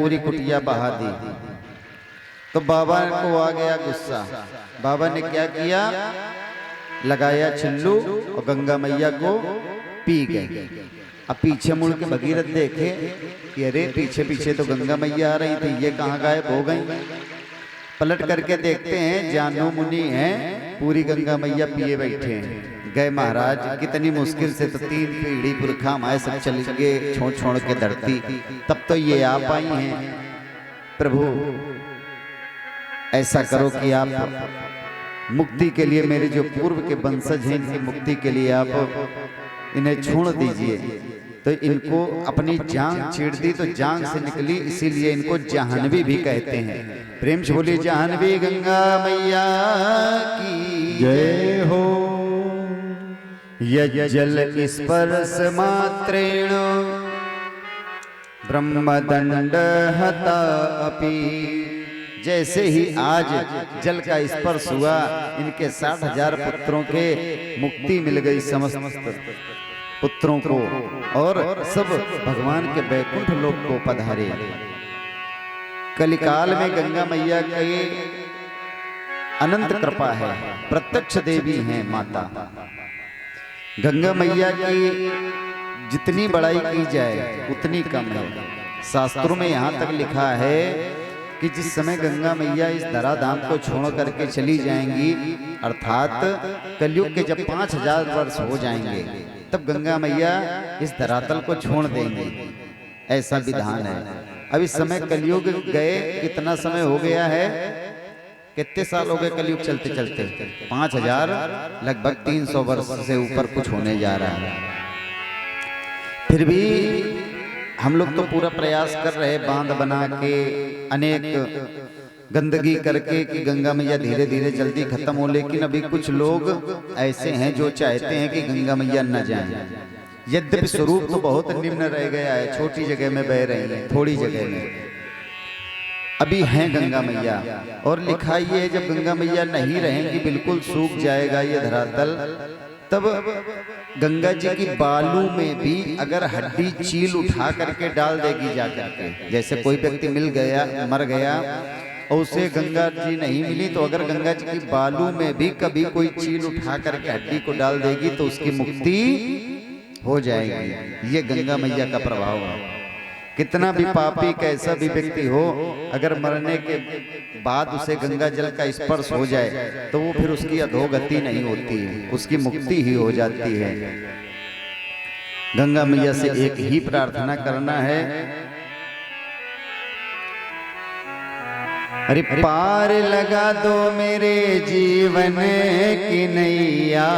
पूरी कुटिया बहा दी। तो बाबा को आ गया गुस्सा। बाबा ने क्या किया, लगाया छिल्लू और गंगा मैया को पी गए। अब पीछे मुड़ के भगीरथ देखे कि अरे पीछे पीछे तो गंगा मैया आ रही थी, ये कहाँ गायब हो गई। पलट करके देखते हैं जानू मुनि हैं, पूरी गंगा मैया पिए बैठे हैं। गए महाराज, कितनी मुश्किल से तो 3 पीढ़ी पुरखा हमारे सब चल गए छोड़ छोड़ के धरती, तब तो ये आ पाई हैं। प्रभु ऐसा करो कि आप मुक्ति के लिए, मेरे जो पूर्व के वंशज हैं इनकी मुक्ति के लिए आप इन्हें छोड़ दीजिए। तो इनको अपनी जान छेड़ दी तो जान से निकली, इसीलिए इनको जाह्नवी भी कहते हैं। प्रेम से बोलिए जाह्नवी गंगा मैया की जय हो। यज्जल स्पर्श मात्रेण ब्रह्मदंड हता अपि। जैसे ही आज जल का स्पर्श हुआ, इनके 60,000 पुत्रों के मुक्ति मिल गई, समस्त पुत्रों को, और सब भगवान के बैकुंठ लोक को पधारे। कलिकाल में गंगा मैया की अनंत कृपा है, प्रत्यक्ष देवी हैं माता। गंगा मैया की जितनी बड़ाई की जाए उतनी कम है। शास्त्रों में यहाँ तक लिखा है कि जिस समय गंगा मैया इस धराधाम को छोड़ करके चली जाएंगी, अर्थात कलयुग के जब 5000 वर्ष हो जाएंगे, तब गंगा मैया इस धरातल को छोड़ देंगी, ऐसा विधान है। अब इस समय कलयुग गए कितना समय हो गया है, कितने साल हो गए कलयुग चलते चलते? 5000, लगभग 300 वर्ष से ऊपर कुछ होने जा रहा है। फिर भी हम लोग तो पूरा प्रयास कर रहे हैं, बांध बना के, अनेक गंदगी करके कि गंगा मैया धीरे धीरे जल्दी खत्म हो। लेकिन अभी कुछ लोग ऐसे हैं जो चाहते हैं कि गंगा मैया न जाए। यद्यपि स्वरूप तो बहुत निम्न रह गया है, छोटी जगह में बह रही है, थोड़ी जगह में अभी हैं गंगा मैया। और लिखा ये है, जब गंगा मैया नहीं रहेंगी, बिल्कुल सूख जाएगा ये धरातल, तब गंगा जी की बालू में भी अगर हड्डी चील उठा करके डाल देगी जा करके, जैसे कोई व्यक्ति मिल गया, मर गया और उसे गंगा जी नहीं मिली, तो अगर गंगा जी की बालू में भी कभी कोई चील उठा करके हड्डी को डाल देगी तो उसकी मुक्ति हो जाएगी। ये गंगा मैया का प्रभाव है। कितना भी पापी कैसा भी व्यक्ति हो, अगर मरने के बाद उसे गंगा जल का स्पर्श हो जाए तो वो फिर उसकी अधोगति नहीं होती है, उसकी मुक्ति ही हो जाती है। गंगा मैया से एक ही प्रार्थना करना है, अरे पार लगा दो मेरे जीवन की नैया,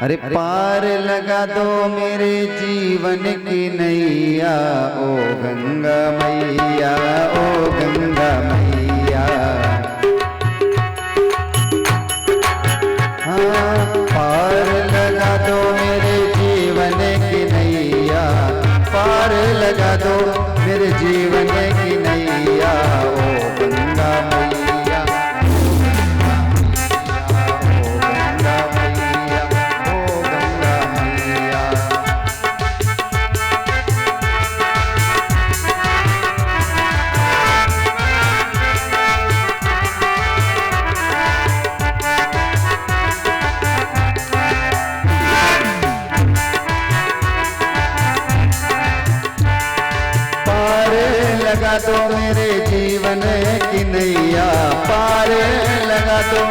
अरे पार लगा दो मेरे जीवन की नैया, ओ गंगा मैया, ओ गंगा मैया। हाँ, पार लगा दो मेरे जीवन की नैया, पार लगा दो मेरे जीवन की नैया, ओ गंगा मैया। लगा दो मेरे जीवन की नैया, पार लगा दो,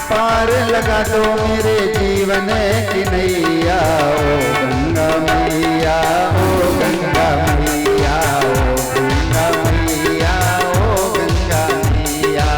पार लगा दो मेरे जीवन की नैया, ओ गंगा मैया, ओ गंगा मैया, ओ गंगा मैया, ओ गंगा मैया।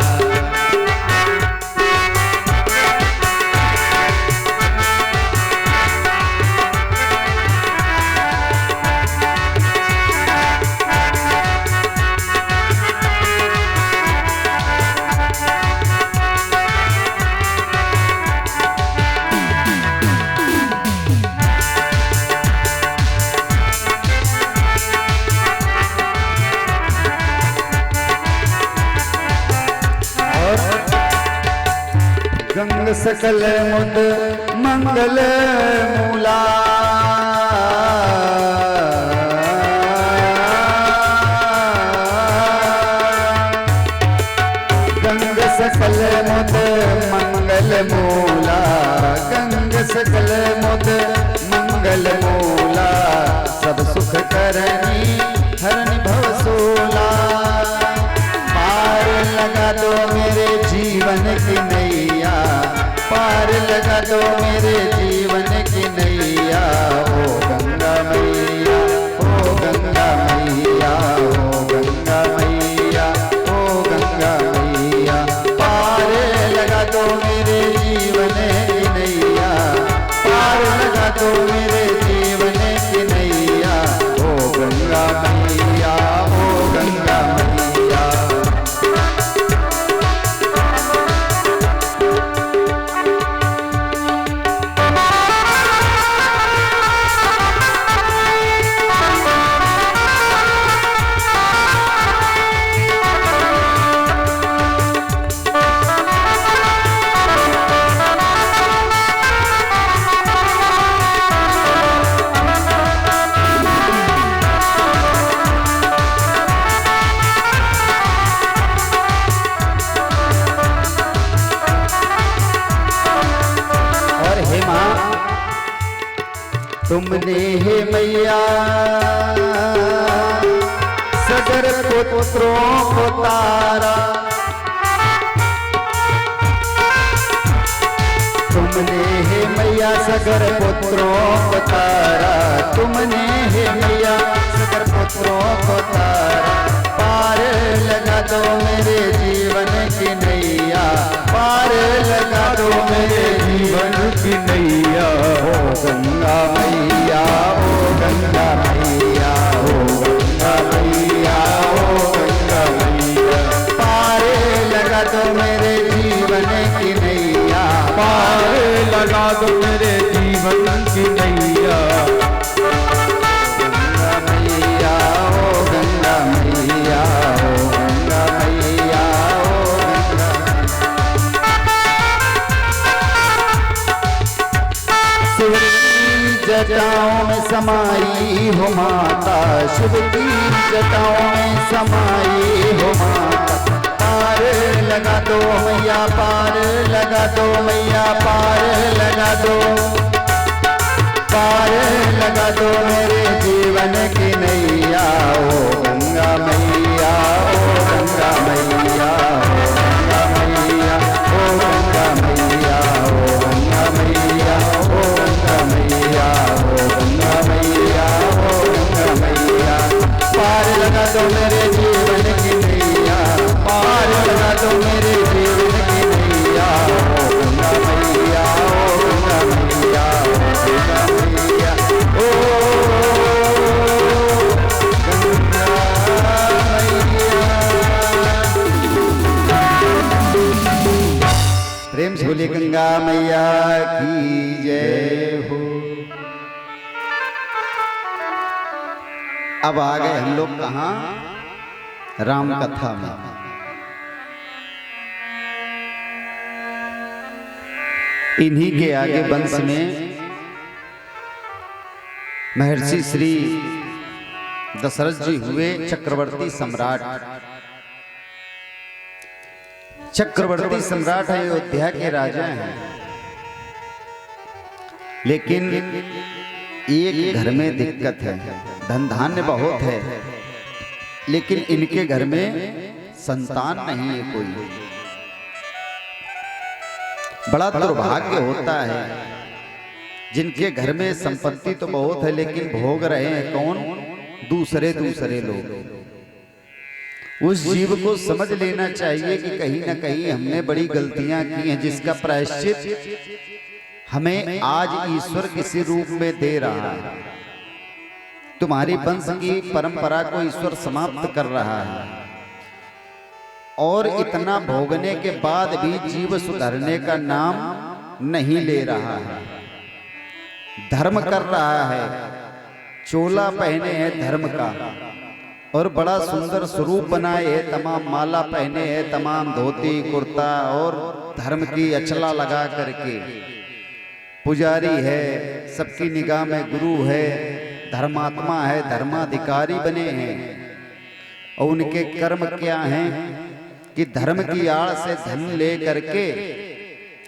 गंग सकल मुद मंगल मूला, तुमने हे मैया सगर पुत्रों को तारा, तुमने हे मैया सगर पुत्रों को तारा, तुमने हे मैया सगर पुत्रों को तारा। पार लगा दो मेरे जीवन की नैया, पार लगा दो मेरे जीवन की नैया। ओ गंगा मैया, ओ गंगा मैया, ओ गंगा मैया, ओ गंगा मैया। पार लगा दो मेरे जीवन की नैया, पार लगा दो मेरे जीवन की नैया। गंगा मैया, ओ गंगा मैया, ओ गंगा मैया, ओ गंगा। शिव की जटाओं में समाई हो माता, शिव की जटाओं में समाई हो माता। पार लगा दो मैया, पार लगा दो मैया, पार लगा दो, पार लगा दो मेरे जीवन की नैया। ओ गंगा मैया, ओ गंगा मैया, ओ गंगा मैया, ओ गंगा मैया, ओ गंगा मैया, ओ गंगा मैया, ओ गंगा मैया, ओ गंगा मैया। पार लगा दो मेरे जीवन की नैया, पार लगा दो मेरे जीवन की नैया। ओ गंगा मैया, ओ गंगा मैया, ओ गंगा मैया, ओ गंगा मैया। प्रेम से बोलिए गंगा मैया की जय हो। अब आ गए हम लोग कहाँ? राम कथा में। इन्हीं के आगे वंश में महर्षि श्री दशरथ जी हुए चक्रवर्ती सम्राट। चक्रवर्ती सम्राट है, अयोध्या के राजा हैं, लेकिन एक घर में दिक्कत है। धन धान्य बहुत है, लेकिन इनके घर में संतान नहीं है कोई। बड़ा दुर्भाग्य होता है जिनके घर में संपत्ति तो बहुत है, लेकिन भोग रहे हैं कौन? दूसरे दूसरे लोग। उस जीव को समझ लेना चाहिए कि कहीं ना कहीं हमने बड़ी गलतियां की हैं, जिसका प्रायश्चित हमें आज ईश्वर किसी रूप में दे रहा है। तुम्हारी वंश की परंपरा को ईश्वर समाप्त कर रहा है, और इतना भोगने के बाद भी जीव सुधरने का नाम नहीं ले रहा है। धर्म कर रहा है, चोला पहने हैं धर्म का, और बड़ा सुंदर स्वरूप बनाए है, तमाम माला पहने हैं, तमाम धोती कुर्ता और धर्म की अचला लगा करके पुजारी है, सबकी निगाह में गुरु है, धर्मात्मा है, धर्माधिकारी बने हैं। और उनके कर्म क्या हैं कि धर्म की आड़ से धन ले करके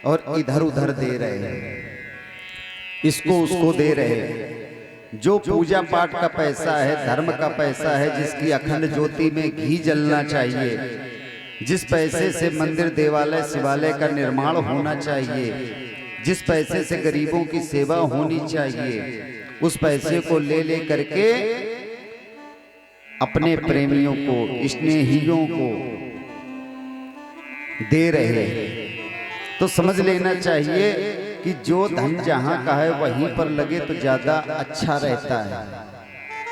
और इधर उधर दे रहे हैं, इसको उसको दे रहे हैं। जो पूजा पाठ का पैसा है, धर्म का पैसा है, जिसकी अखंड ज्योति में घी जलना चाहिए, जिस पैसे से मंदिर देवालय शिवालय का निर्माण होना चाहिए, जिस पैसे से गरीबों की सेवा होनी चाहिए, उस पैसे को ले ले करके अपने प्रेमियों को, स्नेहियों को दे रहे हैं। तो समझ लेना चाहिए कि जो धन जहां का है वहीं पर लगे तो ज्यादा अच्छा रहता है।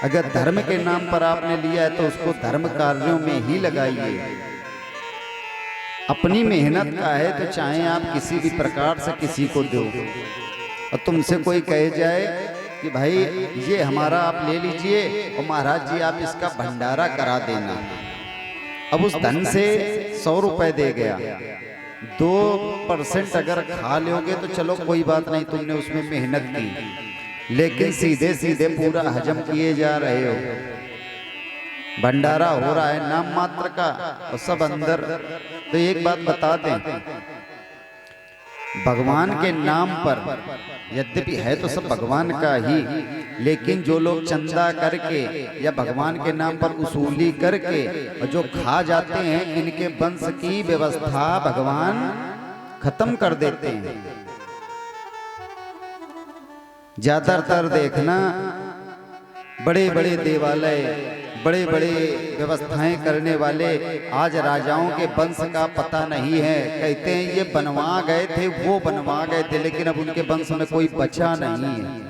अगर धर्म के नाम पर आपने लिया है तो उसको धर्म कार्यों में ही लगाइए। अपनी मेहनत का है तो चाहे आप किसी भी प्रकार से किसी को दो, और तुमसे कोई कहे जाए कि भाई ये हमारा आप ले लीजिए और महाराज जी आप इसका भंडारा करा देना। अब उस धन से 100 रुपए दे गया, 2% अगर खा लोगे तो चलो कोई बात नहीं, तुमने उसमें मेहनत की, लेकिन सीधे सीधे पूरा हजम किए जा रहे हो। भंडारा हो रहा है नाम मात्र का और सब अंदर। तो एक बात बता दें, भगवान के नाम पर, यद्यपि है तो सब भगवान का ही, लेकिन जो लोग चंदा करके या भगवान के नाम पर उसूली करके और जो खा जाते हैं, इनके वंश की व्यवस्था भगवान खत्म कर देते हैं। ज्यादातर देखना बड़े बड़े देवालय, बड़े बड़े व्यवस्थाएं करने वाले आज राजाओं के वंश का पता नहीं है। कहते हैं ये बनवा गए थे, वो बनवा गए थे, लेकिन अब उनके वंश में कोई बचा नहीं है,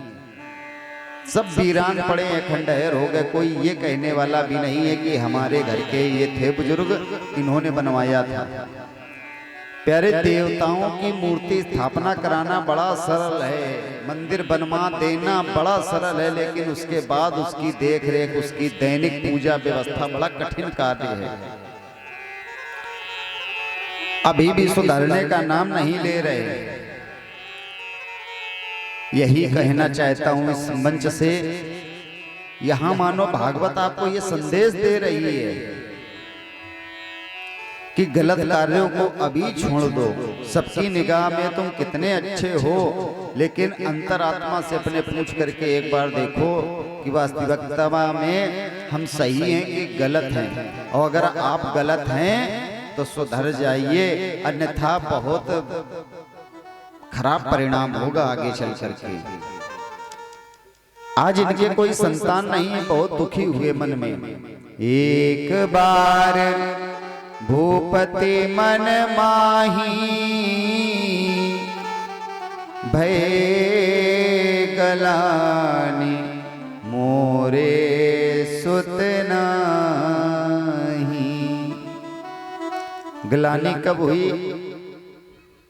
सब वीरान पड़े हैं, खंडहर हो गए। कोई ये कहने वाला भी नहीं है कि हमारे घर के ये थे बुजुर्ग, इन्होंने बनवाया था। प्यारे, देवताओं की मूर्ति स्थापना कराना बड़ा सरल है, मंदिर बनवा देना बड़ा सरल है, लेकिन उसके बाद उसकी देख रेख, उसकी दैनिक पूजा व्यवस्था बड़ा कठिन कार्य है। अभी भी सुधरने का नाम नहीं ले रहे। यही कहना चाहता हूं इस मंच से। यहां मानो भागवत आपको ये संदेश दे रही है कि गलत कार्यों को अभी छोड़ दो। सबकी निगाह में तुम कितने अच्छे हो, लेकिन अंतरात्मा से अपने पूछ करके एक बार देखो कि वास्तविकता में हम सही हैं कि गलत हैं। और अगर आप गलत हैं तो सुधर जाइए, अन्यथा बहुत खराब परिणाम होगा आगे चल करके। आज इनके कोई संतान नहीं है, बहुत दुखी हुए मन में। एक बार भूपति मन माही भय गलानी, मोरे सुत नाही। गलानी कब हुई,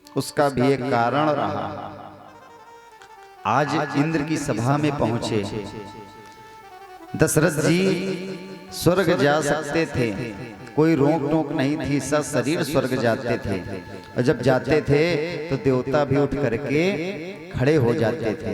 उसका भी एक कारण रहा। आज इंद्र की सभा में पहुंचे। दशरथ जी स्वर्ग जा सकते थे, कोई रोक टोक नहीं थी, सब शरीर स्वर्ग जाते थे। और जब जाते थे तो देवता भी उठ करके खड़े हो जाते थे।